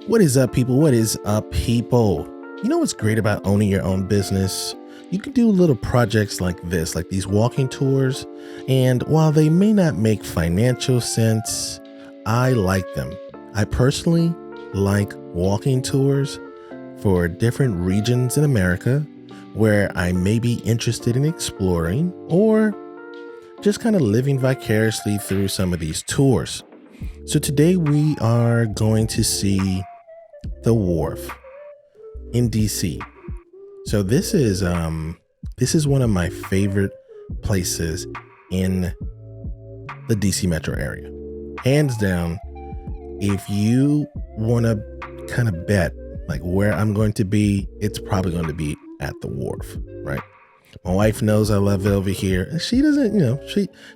What is up, people? What is up, people? You know what's great about owning your own business? You can do little projects like this, like these walking tours. And while they may not make financial sense, I like them. I personally like walking tours for different regions in America where I may be interested in exploring or just kind of living vicariously through some of these tours. So today we are going to see the Wharf in DC. So this is one of my favorite places in the DC metro area. Hands down, if you want to kind of bet like where I'm going to be, it's probably going to be at the Wharf, right? My wife knows I love it over here. She doesn't,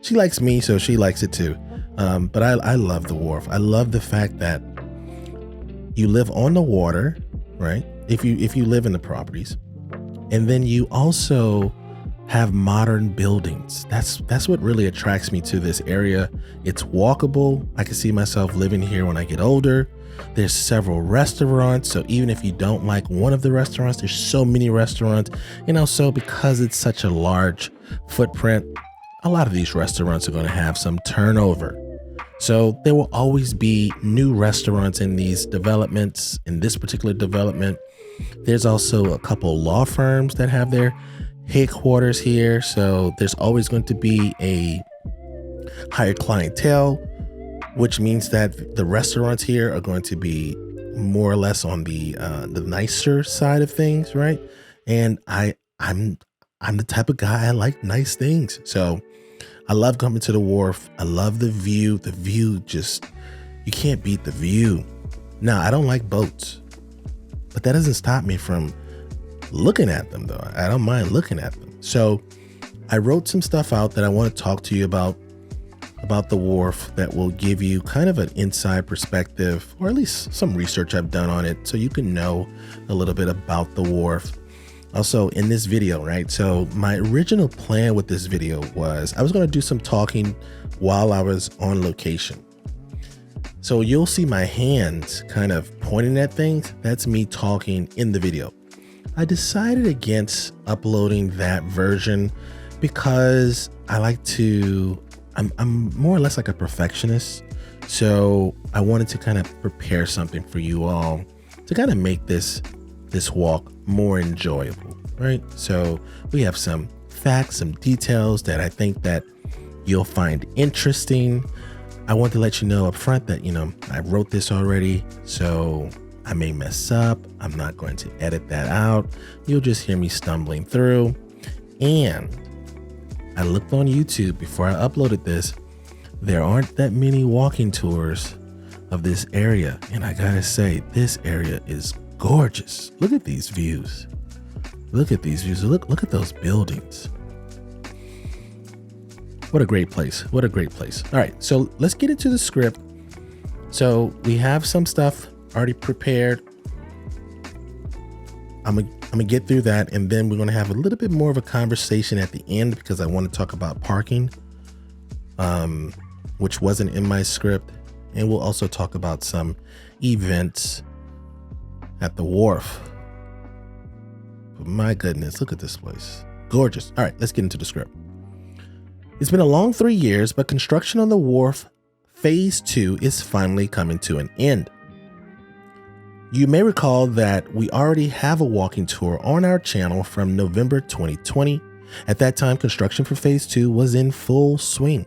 she likes me, so she likes it too. But I love the Wharf. I love the fact that you live on the water, right? If you live in the properties, and then you also have modern buildings. That's what really attracts me to this area. It's walkable. I can see myself living here when I get older. There's several restaurants. So even if you don't like one of the restaurants, there's so many restaurants. And also because it's such a large footprint, a lot of these restaurants are going to have some turnover. So there will always be new restaurants in these developments. In this particular development, there's also a couple law firms that have their headquarters here. So there's always going to be a higher clientele, which means that the restaurants here are going to be more or less on the nicer side of things, right? And I'm the type of guy, I like nice things. So I love coming to the Wharf. I love the view. The view just, you can't beat the view. Now, I don't like boats, but that doesn't stop me from looking at them though. I don't mind looking at them. So I wrote some stuff out that I want to talk to you about the Wharf that will give you kind of an inside perspective, or at least some research I've done on it so you can know a little bit about the Wharf. Also in this video, right? So my original plan with this video was I was going to do some talking while I was on location. So you'll see my hands kind of pointing at things. That's me talking in the video. I decided against uploading that version because I like to, I'm more or less like a perfectionist. So I wanted to kind of prepare something for you all to kind of make this walk more enjoyable, right? So we have some facts, some details that I think that you'll find interesting. I want to let you know up front that, I wrote this already, so I may mess up. I'm not going to edit that out. You'll just hear me stumbling through. And I looked on YouTube before I uploaded this. There aren't that many walking tours of this area. And I gotta say, this area is gorgeous. Look at these views. Look at these views. Look at those buildings. What a great place. What a great place. All right, so let's get into the script. So we have some stuff already prepared. I'm gonna get through that, and then we're gonna have a little bit more of a conversation at the end because I want to talk about parking, which wasn't in my script, and we'll also talk about some events at the Wharf. But my goodness, look at this place. Gorgeous. All right, let's get into the script. It's been a long 3 years, but construction on the Wharf Phase 2 is finally coming to an end. You may recall that we already have a walking tour on our channel from November 2020. At that time, construction for Phase 2 was in full swing.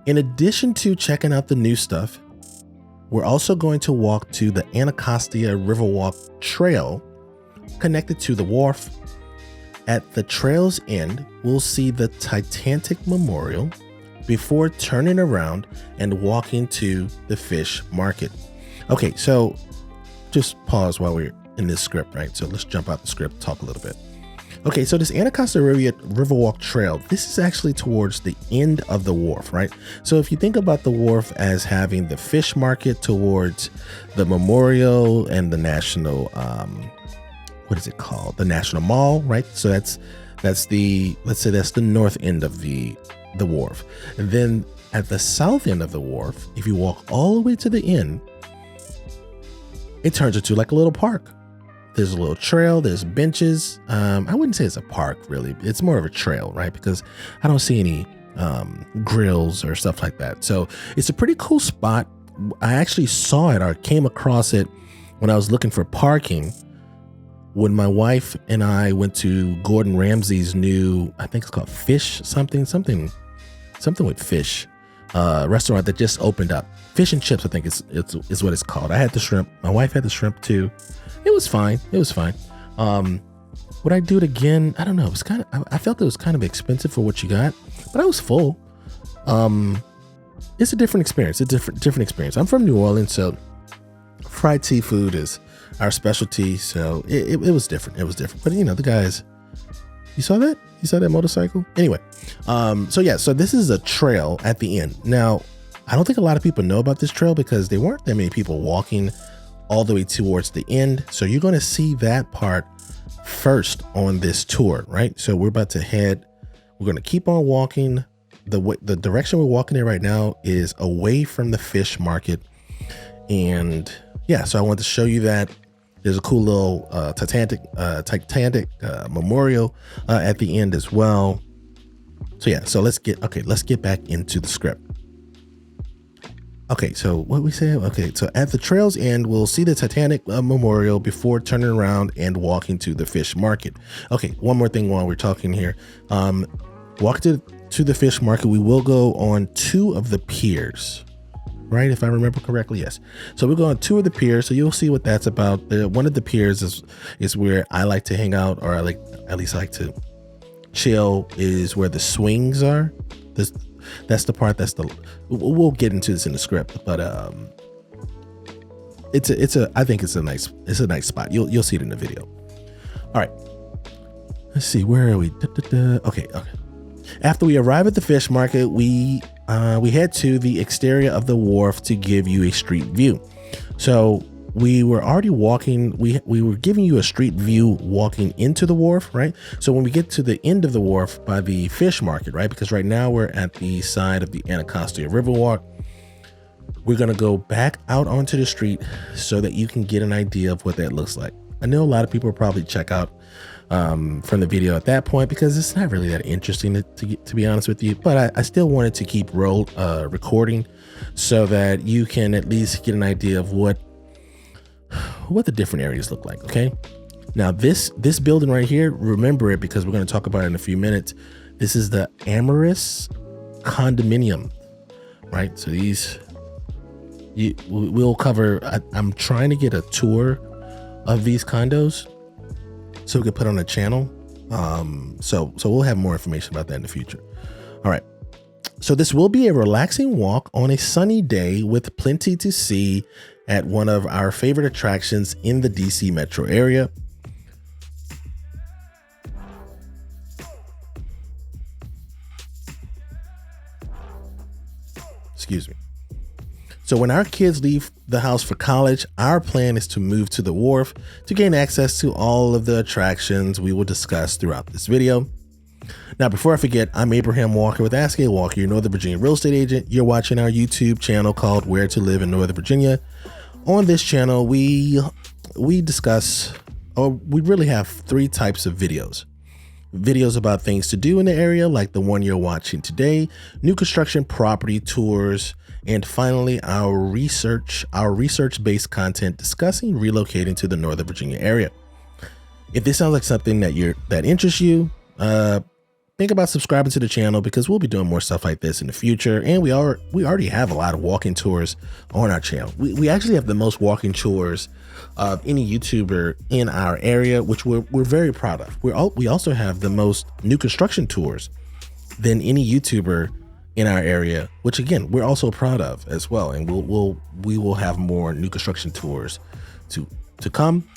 In addition to checking out the new stuff, we're also going to walk to the Anacostia Riverwalk Trail connected to the Wharf. At the trail's end, we'll see the Titanic Memorial before turning around and walking to the fish market. Okay, so just pause while we're in this script, right? So let's jump out the script, talk a little bit. Okay, so this Anacostia Riverwalk Trail, this is actually towards the end of the Wharf, right? So if you think about the Wharf as having the fish market towards the memorial and the national, what is it called? The National Mall, right? So that's the, let's say that's the north end of the Wharf. And then at the south end of the Wharf, if you walk all the way to the end, it turns into like a little park. There's a little trail, there's benches. I wouldn't say it's a park really. It's more of a trail, right? Because I don't see any grills or stuff like that. So it's a pretty cool spot. I actually saw it or came across it when I was looking for parking when my wife and I went to Gordon Ramsay's new, I think it's called Fish something with fish, restaurant that just opened up. Fish and chips, I think is what it's called. I had the shrimp. My wife had the shrimp too. It was fine. Would I do it again? I don't know. It was I felt it was kind of expensive for what you got, but I was full. It's a different experience. It's a different experience. I'm from New Orleans, so fried seafood is our specialty. So it was different. It was different. But the guys, you saw that? You saw that motorcycle? Anyway, so this is a trail at the end. Now, I don't think a lot of people know about this trail because there weren't that many people walking all the way towards the end. So you're going to see that part first on this tour, right? So we're about to we're going to keep on walking. The direction we're walking in right now is away from the fish market. And yeah, so I wanted to show you that. There's a cool little Titanic memorial at the end as well. So yeah, so let's get back into the script. Okay, so what we say? Okay, so at the trail's end, we'll see the Titanic memorial before turning around and walking to the fish market. Okay, one more thing while we're talking here. Walk to the fish market. We will go on 2 of the piers, right? If I remember correctly, yes. So we'll go on 2 of the piers. So you'll see what that's about. One of the piers is where I like to hang out, or at least I like to chill. Is where the swings are. That's the part. We'll get into this in the script, but I think it's a nice spot. You'll see it in the video. All right. Let's see, where are we? Okay. After we arrive at the fish market, we head to the exterior of the wharf to give you a street view. So we were already walking. We were giving you a street view walking into the wharf, right? So when we get to the end of the wharf by the fish market, right? Because right now we're at the side of the Anacostia Riverwalk. We're going to go back out onto the street so that you can get an idea of what that looks like. I know a lot of people will probably check out from the video at that point because it's not really that interesting to be honest with you, but I still wanted to keep recording so that you can at least get an idea of what the different areas look like. Okay, now this building right here, remember it because we're going to talk about it in a few minutes. This is the Amorous condominium, right? So we'll cover. I'm trying to get a tour of these condos so we can put on a channel. So we'll have more information about that in the future. All right. So this will be a relaxing walk on a sunny day with plenty to see at one of our favorite attractions in the DC metro area. Excuse me. So when our kids leave the house for college, our plan is to move to the wharf to gain access to all of the attractions we will discuss throughout this video. Now, before I forget, I'm Abraham Walker with Ask A Walker, your Northern Virginia real estate agent. You're watching our YouTube channel called Where to Live in Northern Virginia. On this channel, we discuss, or we really have 3 types of videos. Videos about things to do in the area, like the one you're watching today, new construction property tours, and finally, our research-based content discussing relocating to the Northern Virginia area. If this sounds like something that interests you, think about subscribing to the channel because we'll be doing more stuff like this in the future. And we already have a lot of walking tours on our channel. We actually have the most walking tours of any YouTuber in our area, which we're very proud of. We also have the most new construction tours than any YouTuber in our area, which again, we're also proud of as well. And we will have more new construction tours to come.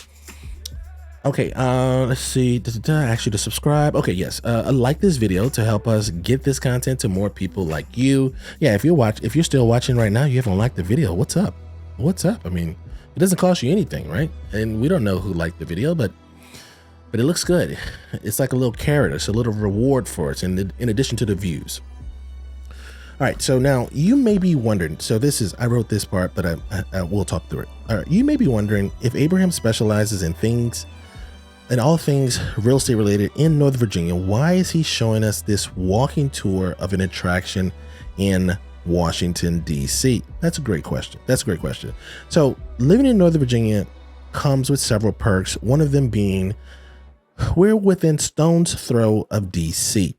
Okay, let's see. Ask you to subscribe. Okay, yes. Like this video to help us get this content to more people like you. Yeah, if you're still watching right now, you haven't liked the video. What's up? I mean, it doesn't cost you anything, right? And we don't know who liked the video, but it looks good. It's like a little carrot. It's a little reward for us in addition to the views. All right, so now you may be wondering. So I wrote this part, but I will talk through it. All right, you may be wondering if Abraham specializes in all things real estate related in Northern Virginia. Why is he showing us this walking tour of an attraction in Washington, D.C.? That's a great question. So living in Northern Virginia comes with several perks. One of them being we're within stone's throw of D.C.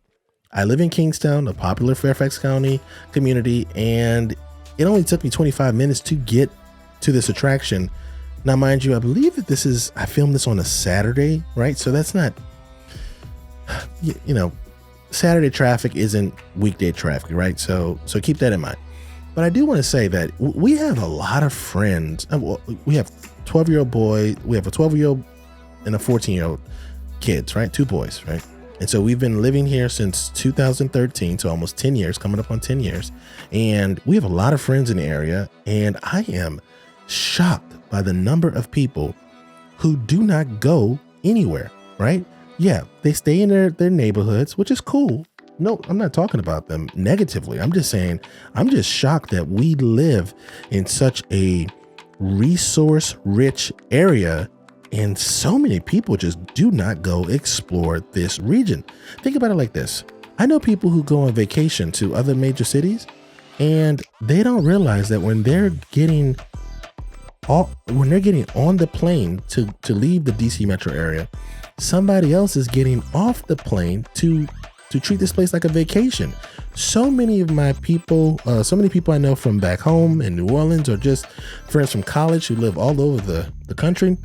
I live in Kingstowne, a popular Fairfax County community, and it only took me 25 minutes to get to this attraction. Now, mind you, I believe that I filmed this on a Saturday, right? So that's not, Saturday traffic isn't weekday traffic, right? So keep that in mind. But I do want to say that we have a lot of friends. We have a 12-year-old boy, we have a 12-year-old and a 14-year-old kids, right? 2 boys, right? And so we've been living here since 2013, so almost 10 years, coming up on 10 years. And we have a lot of friends in the area, and I am shocked by the number of people who do not go anywhere, right? Yeah, they stay in their neighborhoods, which is cool. No, I'm not talking about them negatively. I'm just saying, I'm just shocked that we live in such a resource-rich area and so many people just do not go explore this region. Think about it like this. I know people who go on vacation to other major cities, and they don't realize that when they're getting on the plane to leave the DC metro area, somebody else is getting off the plane to treat this place like a vacation. So many people I know from back home in New Orleans, or just friends from college who live all over the country,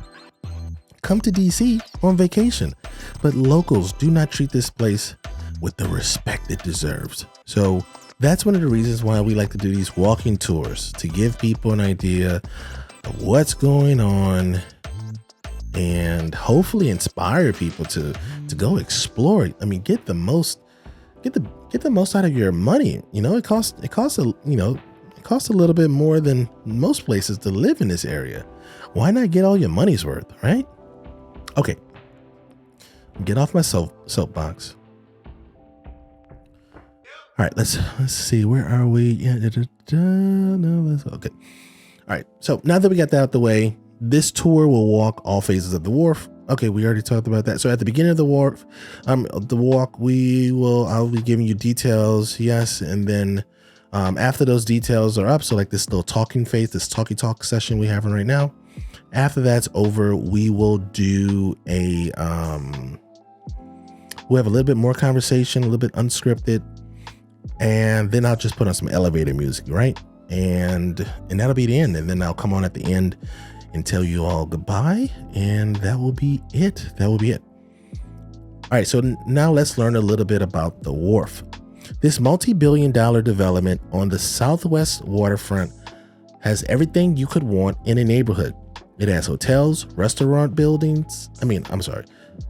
come to DC on vacation. But locals do not treat this place with the respect it deserves. So that's one of the reasons why we like to do these walking tours, to give people an idea of what's going on and hopefully inspire people to go explore it. I mean, get the most out of your money. It costs a little bit more than most places to live in this area. Why not get all your money's worth, right? Okay, get off my soapbox. All right, let's see, where are we? Yeah, no, okay. All right, so now that we got that out the way, this tour will walk all phases of the Wharf. Okay, we already talked about that. So at the beginning of the Wharf, the walk, I'll be giving you details, yes, and then after those details are up, so like this little talking phase, this talk session we having right now. After that's over, we will do we'll have a little bit more conversation, a little bit unscripted, and then I'll just put on some elevator music, right? And that'll be the end. And then I'll come on at the end and tell you all goodbye, and that will be it. All right, so now let's learn a little bit about the Wharf. This multi-billion-dollar development on the southwest waterfront has everything you could want in a neighborhood. It has hotels, restaurant buildings. It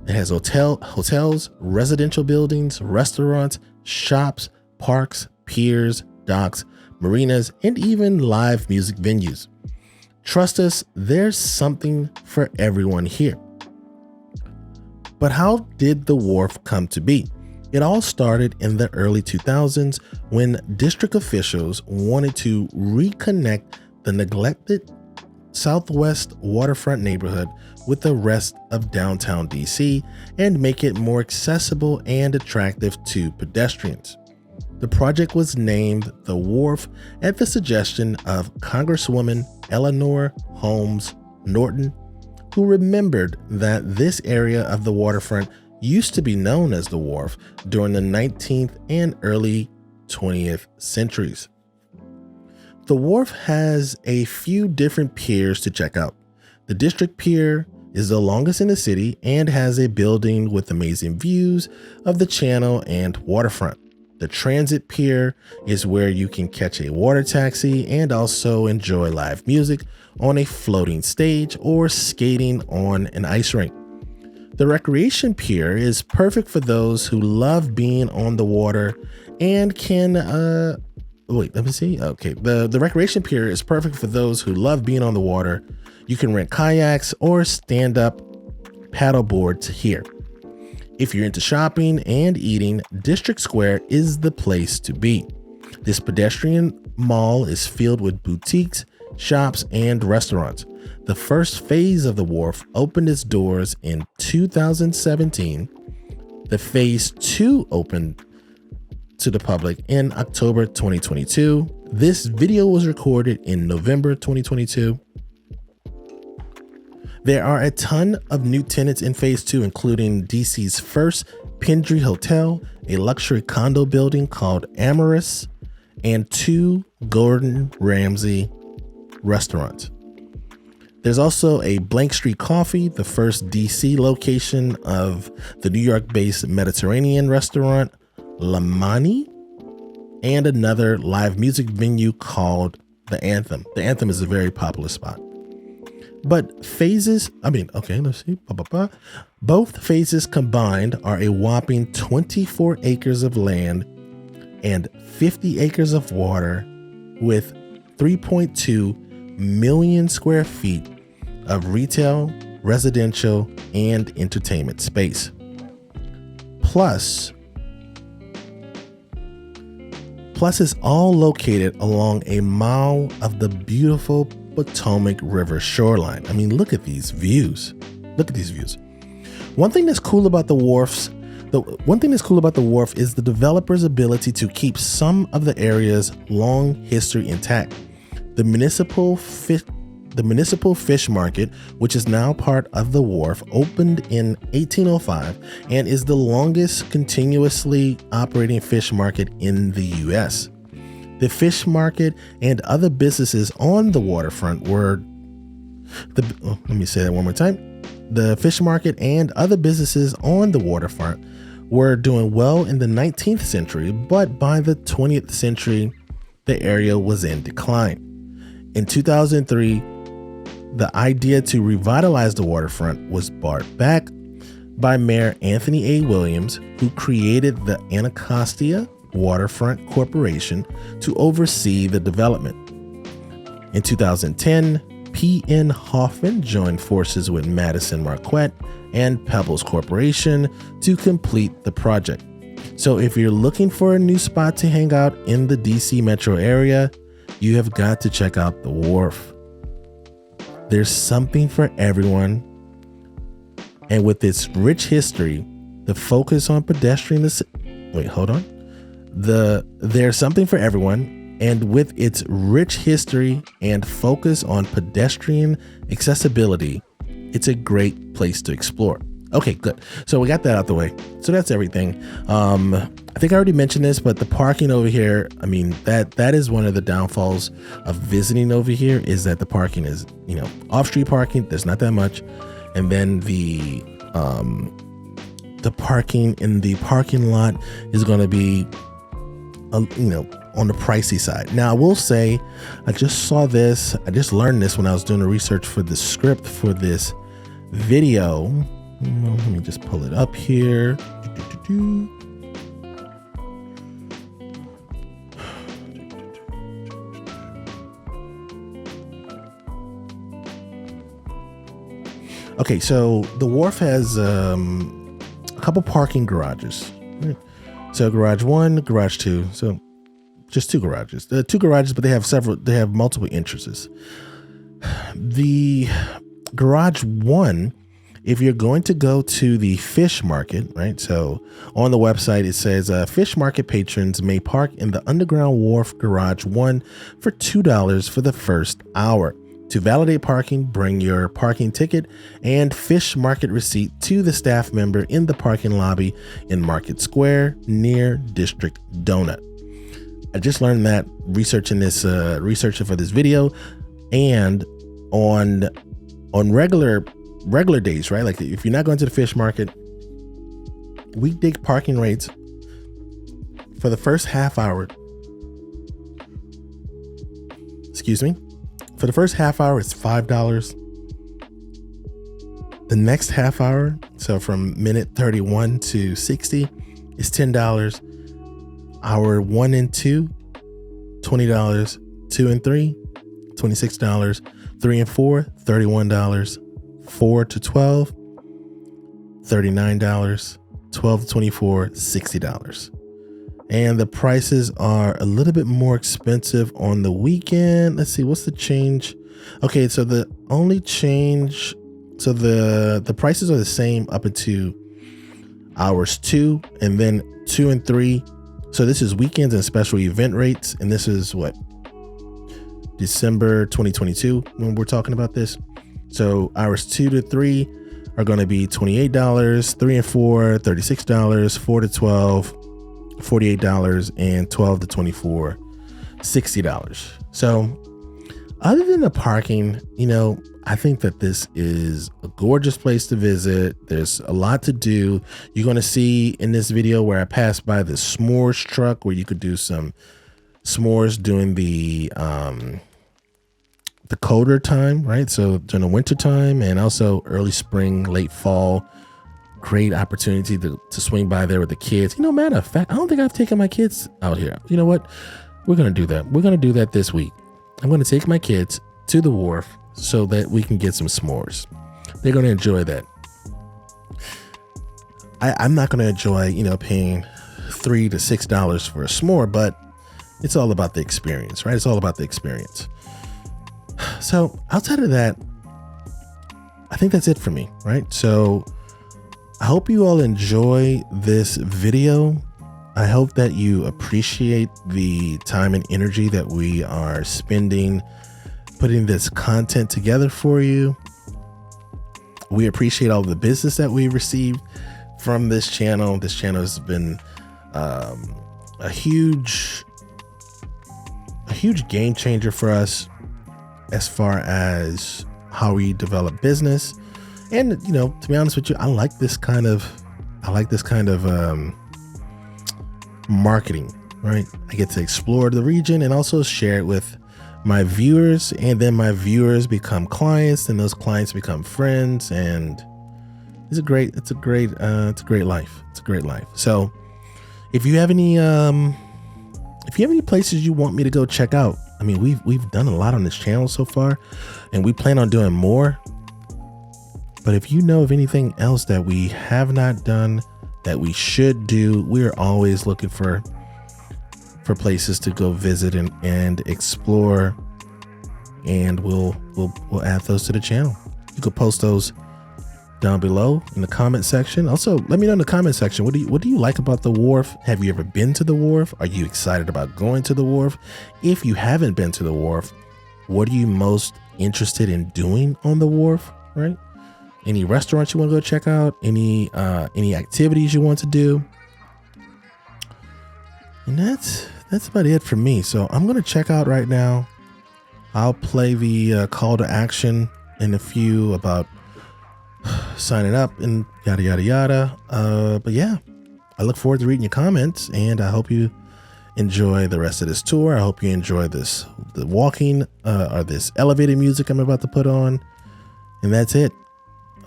has hotels, residential buildings, restaurants, shops, parks, piers, docks, marinas, and even live music venues. Trust us, there's something for everyone here. But how did the Wharf come to be? It all started in the early 2000s when district officials wanted to reconnect the neglected southwest waterfront neighborhood with the rest of downtown DC and make it more accessible and attractive to pedestrians. The project was named the Wharf at the suggestion of Congresswoman Eleanor Holmes Norton, who remembered that this area of the waterfront used to be known as the Wharf during the 19th and early 20th centuries. The Wharf has a few different piers to check out. The District Pier is the longest in the city and has a building with amazing views of the channel and waterfront. The Transit Pier is where you can catch a water taxi and also enjoy live music on a floating stage or skating on an ice rink. The Recreation Pier is perfect for those who love being on the water and can The Recreation Pier is perfect for those who love being on the water. You can rent kayaks or stand-up paddle boards here. If you're into shopping and eating, District Square is the place to be. This pedestrian mall is filled with boutiques, shops, and restaurants. The first phase of the Wharf opened its doors in 2017. The phase 2 opened to the public in October 2022. This video was recorded in November 2022. There are a ton of new tenants in phase 2, including DC's first Pendry Hotel, a luxury condo building called Amorous, and 2 Gordon Ramsay restaurants. There's also a Blank Street Coffee, the first DC location of the New York-based Mediterranean restaurant Lamani, and another live music venue called The Anthem. The Anthem is a very popular spot. But let's see. Both phases combined are a whopping 24 acres of land and 50 acres of water with 3.2 million square feet of retail, residential, and entertainment space. Plus is all located along a mile of the beautiful Potomac River shoreline. I mean, look at these views. One thing that's cool about the Wharf is the developer's ability to keep some of the area's long history intact. The municipal fish market, which is now part of the Wharf, opened in 1805 and is the longest continuously operating fish market in the U.S. The fish market and other businesses on the waterfront were The fish market and other businesses on the waterfront were doing well in the 19th century, but by the 20th century, the area was in decline. In 2003, the idea to revitalize the waterfront was brought back by Mayor Anthony A. Williams, who created the Anacostia Waterfront Corporation to oversee the development. In 2010, P.N. Hoffman joined forces with Madison Marquette and Pebbles Corporation to complete the project. So if you're looking for a new spot to hang out in the DC metro area, you have got to check out the Wharf. There's something for everyone. And with its rich history, the focus on There's something for everyone, and with its rich history and focus on pedestrian accessibility, it's a great place to explore. Okay, good. So we got that out the way. So that's everything. I think I already mentioned this, but the parking over here, I mean, that is one of the downfalls of visiting over here, is that the parking is, off-street parking. There's not that much. And then the parking in the parking lot is going to be, on the pricey side. Now, I will say, I just learned this when I was doing the research for the script for this video. Let me just pull it up here. Okay, so the Wharf has a couple parking garages. So garage 1, garage 2. So just 2 garages. There are 2 garages, but they have multiple entrances. The garage 1, if you're going to go to the fish market, right? So on the website, it says fish market patrons may park in the underground Wharf garage 1 for $2 for the first hour. To validate parking, bring your parking ticket and fish market receipt to the staff member in the parking lobby in Market Square near District Donut. I just learned that researching for this video, and on regular days, right? Like if you're not going to the fish market, weekday parking rates for the first half hour. For the first half hour, it's $5. The next half hour, so from minute 31 to 60, is $10. Hour 1 and 2, $20. 2 and 3, $26. 3 and 4, $31. 4 to 12, $39. 12 to 24, $60. And the prices are a little bit more expensive on the weekend. Let's see, what's the change? Okay, so the only change, so the prices are the same up into hours 2, and then 2 and 3. So this is weekends and special event rates, and this is what, December 2022 when we're talking about this. So hours 2 to 3 are going to be $28, 3 and 4 $36, 4 to 12 $48, and 12 to 24 $60. So other than the parking, I think that this is a gorgeous place to visit. There's a lot to do. You're going to see in this video where I passed by the s'mores truck where you could do some s'mores during the colder time, right? So during the winter time and also early spring, late fall. Great opportunity to swing by there with the kids. Matter of fact, I don't think I've taken my kids out here. You know what? We're going to do that. We're going to do that this week. I'm going to take my kids to the Wharf so that we can get some s'mores. They're going to enjoy that. I'm not going to enjoy, paying $3 to $6 for a s'more, but it's all about the experience, right? It's all about the experience. So outside of that, I think that's it for me, right? So I hope you all enjoy this video. I hope that you appreciate the time and energy that we are spending putting this content together for you. We appreciate all the business that we received from this channel. This channel has been a huge game changer for us as far as how we develop business. And, to be honest with you, I like this kind of marketing, right? I get to explore the region and also share it with my viewers, and then my viewers become clients, and those clients become friends, and it's a great life. It's a great life. So if you have any places you want me to go check out, I mean, we've done a lot on this channel so far, and we plan on doing more. But if you know of anything else that we have not done that we should do, we're always looking for places to go visit and explore, and we'll add those to the channel. You could post those down below in the comment section. Also, let me know in the comment section, what do you like about the Wharf? Have you ever been to the Wharf? Are you excited about going to the Wharf? If you haven't been to the Wharf, what are you most interested in doing on the Wharf, right? Any restaurants you want to go check out, any activities you want to do. And that's about it for me. So I'm going to check out right now. I'll play the call to action in a few about signing up and yada, yada, yada. But yeah, I look forward to reading your comments, and I hope you enjoy the rest of this tour. I hope you enjoy the walking or this elevated music I'm about to put on. And that's it.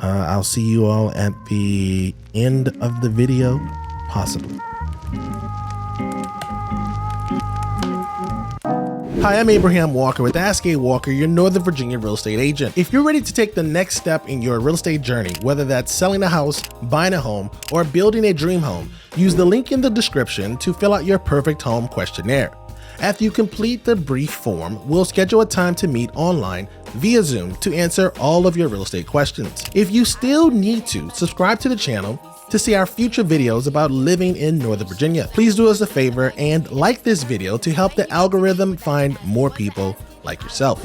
I'll see you all at the end of the video, possibly. Hi, I'm Abraham Walker with Ask A Walker, your Northern Virginia real estate agent. If you're ready to take the next step in your real estate journey, whether that's selling a house, buying a home, or building a dream home, use the link in the description to fill out your perfect home questionnaire. After you complete the brief form, we'll schedule a time to meet online via Zoom to answer all of your real estate questions. If you still need to, subscribe to the channel to see our future videos about living in Northern Virginia. Please do us a favor and like this video to help the algorithm find more people like yourself.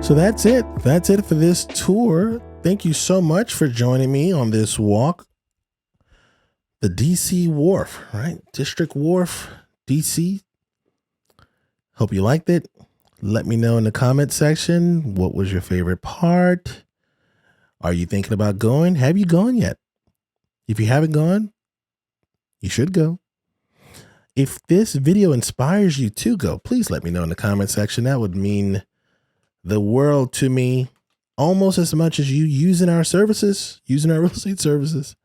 So that's it. That's it for this tour. Thank you so much for joining me on this walk. The DC Wharf, right? District Wharf, DC. Hope you liked it. Let me know in the comment section. What was your favorite part? Are you thinking about going? Have you gone yet? If you haven't gone, you should go. If this video inspires you to go, please let me know in the comment section. That would mean the world to me, almost as much as you using our services, using our real estate services.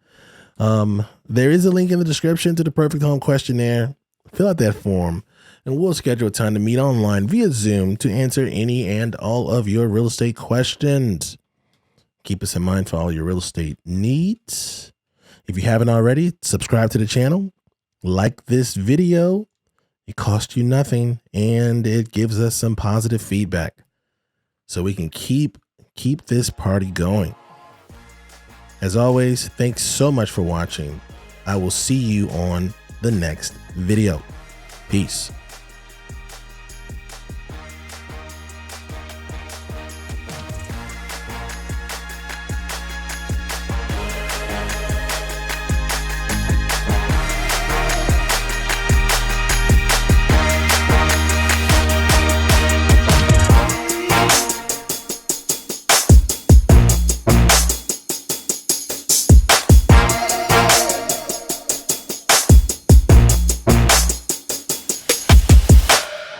There is a link in the description to the Perfect Home Questionnaire. Fill out that form and we'll schedule a time to meet online via Zoom to answer any and all of your real estate questions. Keep us in mind for all your real estate needs. If you haven't already, subscribe to the channel, like this video. It costs you nothing and it gives us some positive feedback so we can keep this party going. As always, thanks so much for watching. I will see you on the next video. Peace.